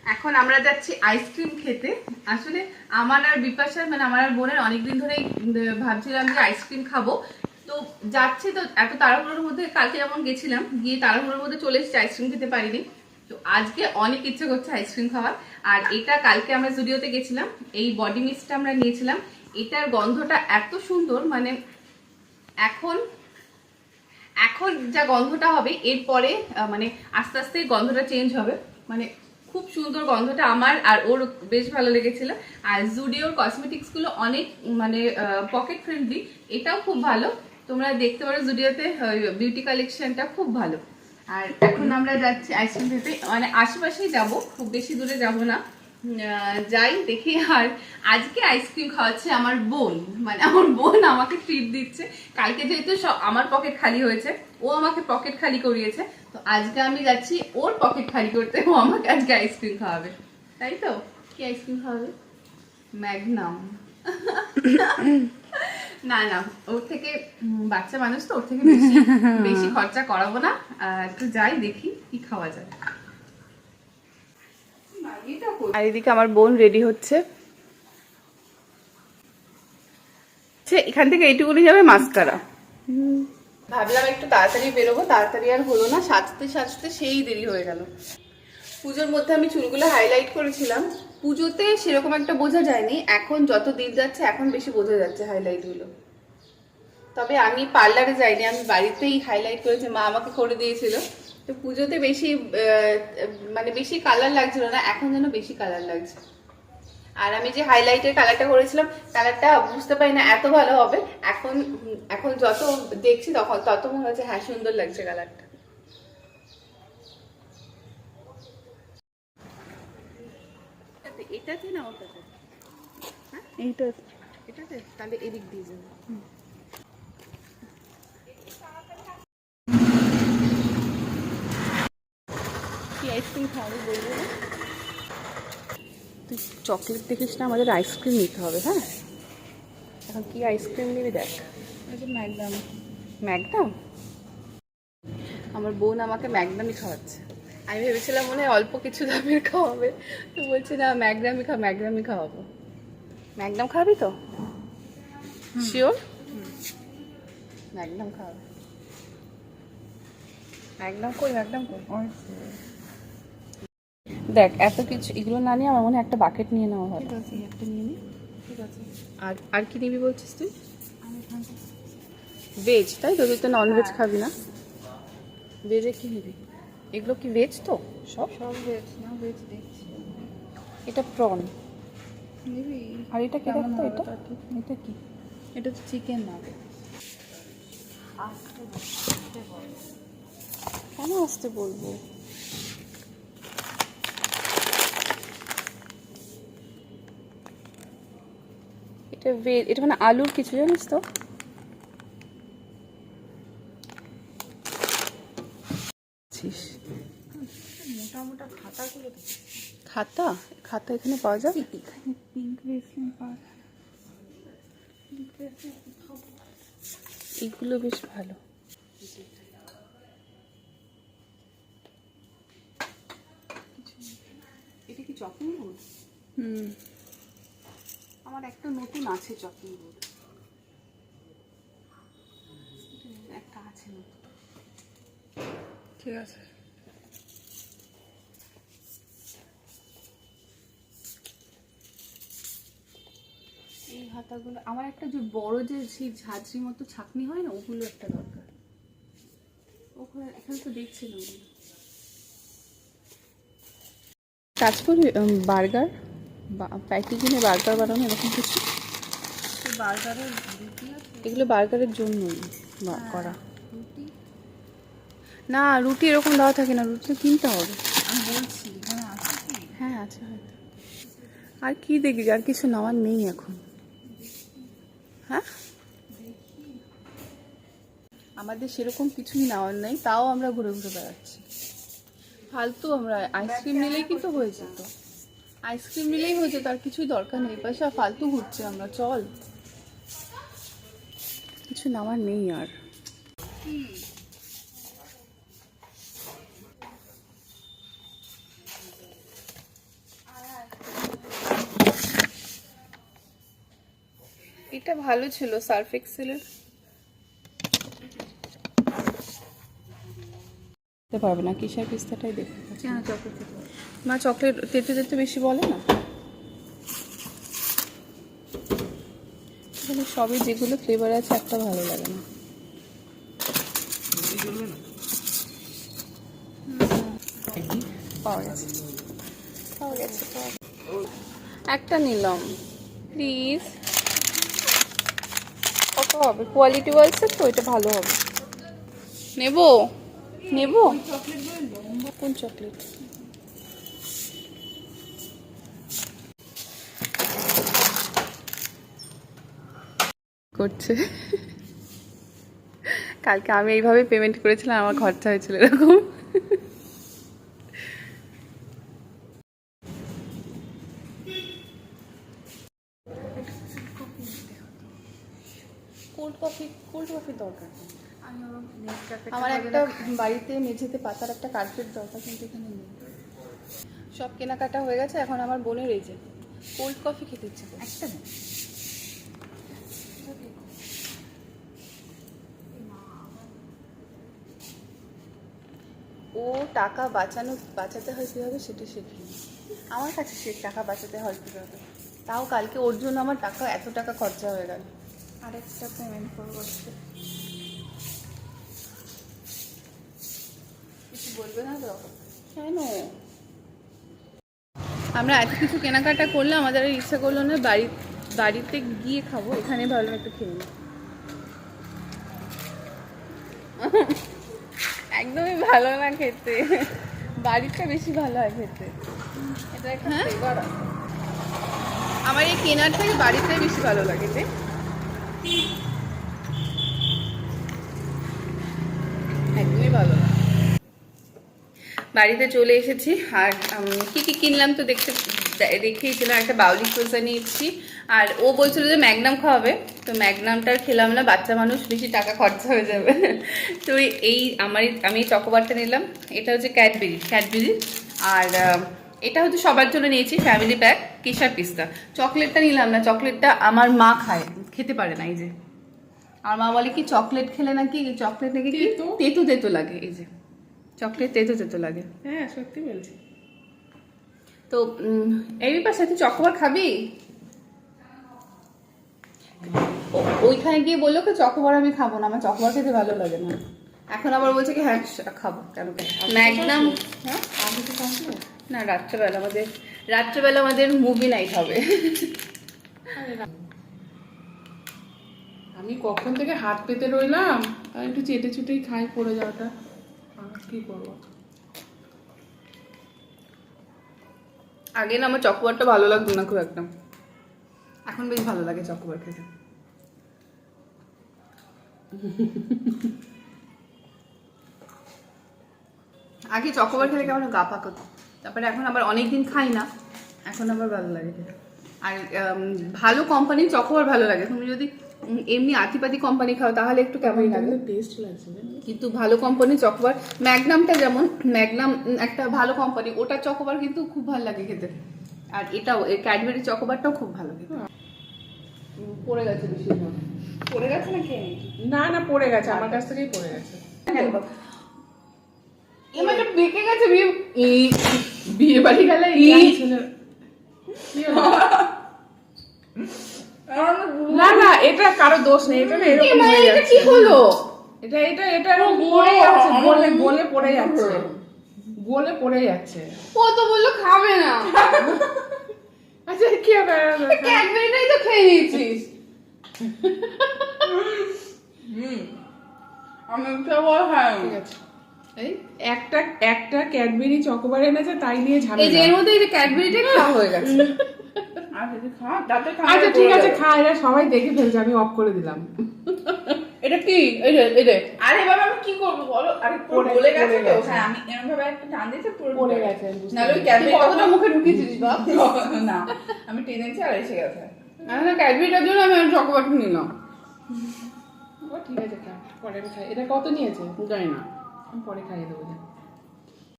এখন আমরা যাচ্ছি আইসক্রিম খেতে। আসলে আমার আর বিপাশার মানে আমার আর বোনের অনেকদিন ধরেই ভাবছিলাম যে আইসক্রিম খাবো। তো যাচ্ছি, তো এত তাড়াহুড়োর মধ্যে কালকে যেমন গেছিলাম, গিয়ে তাড়াহুড়োর মধ্যে চলে এসেছি, আইসক্রিম খেতে পারিনি। তো আজকে অনেক ইচ্ছে করছে আইসক্রিম খাওয়ার। আর এটা কালকে আমরা জুডিওতে গেছিলাম, এই বডি মিস্টটা আমরা নিয়েছিলাম। এটার গন্ধটা এত সুন্দর, মানে এখন এখন যা গন্ধটা হবে এরপরে মানে আস্তে আস্তে গন্ধটা চেঞ্জ হবে। মানে খুব সুন্দর গন্ধটা, আমার আর ওর বেশ ভালো লেগেছিল। আর জুডিওর কসমেটিক্স গুলো অনেক মানে পকেট ফ্রেন্ডলি, এটাও খুব ভালো। তোমরা দেখতে পারো জুডিওতে বিউটি কালেকশনটা খুব ভালো। আর এখন আমরা যাচ্ছি আইসক্রিম খেতে, মানে আশেপাশেই যাব, খুব বেশি দূরে যাব না। যাই দেখি। আর আজকে আইসক্রিম খাওয়াচ্ছে আমার বোন, মানে আমার বোন আমাকে ট্রিট দিচ্ছে। কালকে যেহেতু আমার পকেট খালি হয়েছে, ও আমাকে পকেট খালি করিয়েছে, তো আজকে আমি যাচ্ছি ওর পকেট খালি করতে, ও আমাকে আজকে আইসক্রিম খাওয়াবে। তাই তো? কি আইসক্রিম খাওয়াবে? ম্যাগনাম। না না, ওর থেকে বাচ্চা মানুষ তো, ওর থেকে বেশি বেশি খরচা করাবো না। একটু যাই দেখি কি খাওয়া যায়। আর এদিকে আমার বোন রেডি হচ্ছে। এখান থেকে এইটুকুনি যাবে মাস্কারা। ভাবলাম একটু তাড়াতাড়ি বেরোবো, তাড়াতাড়ি আর হলো না, সাজতে সাজতে সেই দেরি হয়ে গেল। পুজোর মধ্যে আমি চুলগুলো হাইলাইট করেছিলাম, পুজোতে সেরকম একটা বোঝা যায়নি, এখন যত দিন যাচ্ছে এখন বেশি বোঝা যাচ্ছে হাইলাইট গুলো। তবে আমি পার্লারে যাইনি, আমি বাড়িতেই হাইলাইট করেছি, মা আমাকে করে দিয়েছিল। তো পুজোতে বেশি মানে বেশি কালার লাগছিল না, এখন যেন বেশি কালার লাগছে। আর আমি যে হাইলাইটের কালারটা করেছিলাম, কালারটা বুঝতে পারি না এত ভালো হবে। এখন এখন যত দেখছি তখন তত মনে হচ্ছে হ্যাঁ সুন্দর লাগছে কালারটা। এটাতে না ওটাতে? হ্যাঁ এটাতে তাহলে এদিক দিয়ে যাবে। কি আইসক্রিম খাওয়াবে বলবো? তুই চকলেট দেখিস না, আমাদের আইসক্রিম নিতে হবে। হ্যাঁ, এখন কি আইসক্রিম নিবি দেখ। ম্যাগনাম। ম্যাগনাম? আমার বোন আমাকে ম্যাগনামই খাওয়াচ্ছে। আমি ভেবেছিলাম মনে হয় অল্প কিছু দামের খাওয়াবে, তো বলছি না ম্যাগনামই খাওয়াবো। ম্যাগনাম খাওয়াবি তো? শিওর? ম্যাগনাম খাওয়াবে। ম্যাগনাম কই? দেখ এত কিছু এগুলো না নিয়ে আমার মনে হয় একটা বাকেট নিয়ে নেওয়া ভালো। একটা নিয়ে নি। ঠিক আছে। আর আর কি নিবি বলছিস তুই? ভেজ, তাই তো? তুই তো নন ভেজ খাবি না। ভেজে কি নিবি? এগুলো কি ভেজ তো? সব ভেজ না, ভেজ দেখছি। এটা প্রন। নিবি? আর এটা কি দেখতো? এটা কি? এটা তো চিকেন না। কেন আসতে বলবো? এটা ভেজ, এটা মানে আলুর কিছু, জানিস তো? মোটা মোটা খাতাগুলো খাতা? খাতা এখানে পাওয়া যায়? এখানে পিঙ্ক রেসলিং পাওয়া যায়। এইগুলো বেশ ভালো। এটা কি চকিং বোর্ড? আমার একটা নতুন আছে চকিং বোর্ড, একটা আছে নতুন। ঠিক আছে। এই হাতাগুলো আমার একটা, যে বড় যে সেই ঝাঁঝরি মতো ছাকনি হয় না, ওগুলো একটা দরকার। ওখানে এখানে তো দেখছিলাম কাজ করি বার্গার প্যাকেজিংয়ে বার্গার বানানো, এরকম কিছু। বার্গারের রুটি আছে? এগুলো বার্গারের জন্যই করা। রুটি? না, রুটি এরকম দেওয়া থাকে না, রুটি কিনতে হবে। আমি বলছি এখানে আছে কি? হ্যাঁ আছে হয়তো। আর কি দেখবি? আর কিছু নেওয়ার নেই এখন। হ্যাঁ, আমাদের সেরকম কিছুই নেওয়ার নেই, তাও আমরা ঘুরে ঘুরে বেড়াচ্ছি ফালতু। আমরা আইসক্রিম নিলেই কিন্তু হয়ে যেত, আইসক্রিম নিলেই হয়ে যেত, আর কিছুই দরকার নেই। পয়সা ফালতু ঘুরছে আমরা, চল। কিছু নেওয়ার নেই আর। এটা ভালো ছিল সার্ফ এক্সেলের। দেখতে পারবে না কিসের পিস্তাটাই দেখতে পাচ্ছি। কেন চকলেট মা চকলেট তেতে তেতে বেশি বলে না, এখানে সবই যেগুলো ফ্লেভার আছে একটা ভালো লাগে না। পাওয়া গেছে পাওয়া গেছে একটা নিলাম প্লিজ। কত হবে? কোয়ালিটি ওয়াইজ তো এটা ভালো হবে। নেবো নেবো কোন চকলেট? করছে কালকে আমি এইভাবে পেমেন্ট করেছিলাম, আমার খরচা হয়েছিল এরকম। কোল্ড কফি দরকার। আমার একটা বাড়িতে মেঝেতে পাতার একটা কার্পেট দরকার, কিন্তু এখানে নেই। সব কেনাকাটা হয়ে গেছে, এখন আমার বোনের এই যে কোল্ড কফি খেতে ইচ্ছে করে। একটা নেই। ও টাকা বাঁচাতে হয় কীভাবে সেটা শেখেনি। আমার কাছে সে টাকা বাঁচাতে হয় কীভাবে, তাও কালকে ওর জন্য আমার এত টাকা খরচা হয়ে গেল। আরেকটা পেমেন্ট করবো। কিছু বলবে না তো? কেন? আমরা এত কিছু কেনাকাটা করলে আমাদের আর ইচ্ছা করলো না বাড়িতে গিয়ে খাবো, এখানে ভালো একটু খেয়ে নিই। একদমই ভালো না খেতে, বাড়িটা বেশি ভালো হয় খেতে। এটা একটা ফ্লেভার আছে। আমার এই কেনার থেকে বাড়িটাই বেশি ভালো লাগে। একদমই ভালো না। বাড়িতে চলে এসেছি, আর কি কি কিনলাম তো দেখিয়েছিলাম। একটা বাউলি খোসা নিয়েছি, আর ও বলছিল যে ম্যাগনাম খাওয়াবে, তো ম্যাগনামটার খেলাম না, বাচ্চা মানুষ, বেশি টাকা খরচা হয়ে যাবে। তো আমি চকোবারটা নিলাম। এটা হচ্ছে ক্যাডবেরি, আর এটা হচ্ছে সবার জন্য নিয়েছি ফ্যামিলি প্যাক কেশর পিস্তা। চকলেটটা নিলাম না, চকলেটটা আমার মা খেতে পারে না। এই যে আমার মা বলে কি চকলেট খেলে নাকি চকলেট নাকি তেতো তেতো লাগে। এই যে চকলেট তেতো তেতো লাগে। হ্যাঁ সত্যি বলছি। তো এই সাথে চকোবার খাবি? ওইখানে গিয়ে বললো কি চকোবার আমি খাবো না, আমার চকোবার খেতে ভালো লাগে না। এখন আবার বলছে কি হ্যাঁ খাবো। কেন ম্যাগনাম? হ্যাঁ না, রাত্রেবেলা আমাদের মুভি নাইট হবে। আমি কখন থেকে হাত পেতে রইলাম, আর একটু চেটে চুটেই খাই পড়ে যাওয়াটা, কি করবো। আগে না আমার চকোবারটা ভালো লাগতো না খুব একটা, এখন বেশ ভালো লাগে চকোবার খেতে। আগে চকোবার খেলে কেমন গা পাকতো, তারপরে এখন আবার অনেকদিন খাই না, এখন আবার ভালো লাগে খেতে। আর ভালো কোম্পানির চকোবার ভালো লাগে। তুমি যদি এমনি আতিপাতি কোম্পানি খাও তাহলে একটু কেমন লাগে, টেস্ট লাগছে। কিন্তু ভালো কোম্পানির চকোবার, ম্যাগনামটা যেমন, ম্যাগনাম একটা ভালো কোম্পানি, ওটার চকোবার কিন্তু খুব ভালো লাগে খেতে। আর এটাও ক্যাডবেরি চকোবারটাও খুব ভালো খেতে। পড়ে গেছে বেশিরভাগ। পড়ে গেছে না খেয়ে নি? না না পড়ে গেছে, আমার কাছ থেকেই পড়ে গেছে। এমাটা বেঁকে গেছে। বিয়ে বাড়ি গেলে না না এটা কারো দোষ নেই, এটা না এরকম হয়ে যাচ্ছে। কি হলো? এটা এটা এটা পড়ে যাচ্ছে, গলে পড়ে যাচ্ছে, গলে পড়ে যাচ্ছে। ও তো বললো খাবে না। আচ্ছা কি হবে? ক্যাডবেরিটাই তো খেয়ে নিয়েছিস। আমি তো বল হ্যাঁ ঠিক আছে। এই একটা ক্যাডবেরি চকোবার এনেছে, তাই নিয়ে এই যে ঝামেলা। এর মধ্যে এই যে ক্যাডবেরিটা খাওয়া হয়ে গেছে। আচ্ছা ঠিক আছে খা, এরা সবাই দেখে ফেলছে, আমি অফ করে দিলাম। এটা কি? এই যে আরে বাবা আমি কি করব বলো? আরে পড়ে গেছে তো। হ্যাঁ আমি এরকম ভাবে একটা টান দিয়েছি পুরো পড়ে গেছে। নালে ওই ক্যাডবেরি কতটা মুখে ঢুকিয়েছিস বাপ? না আমি টেনেছি আর এসে গেছে। না ক্যাডবেরিটার জন্য আমি চকোবারটা নিলাম। ও ঠিক আছে খা, পরে আমি খাই। এটা কত নিয়েছে? জানি না। আমি পরে খাইয়ে দেবো।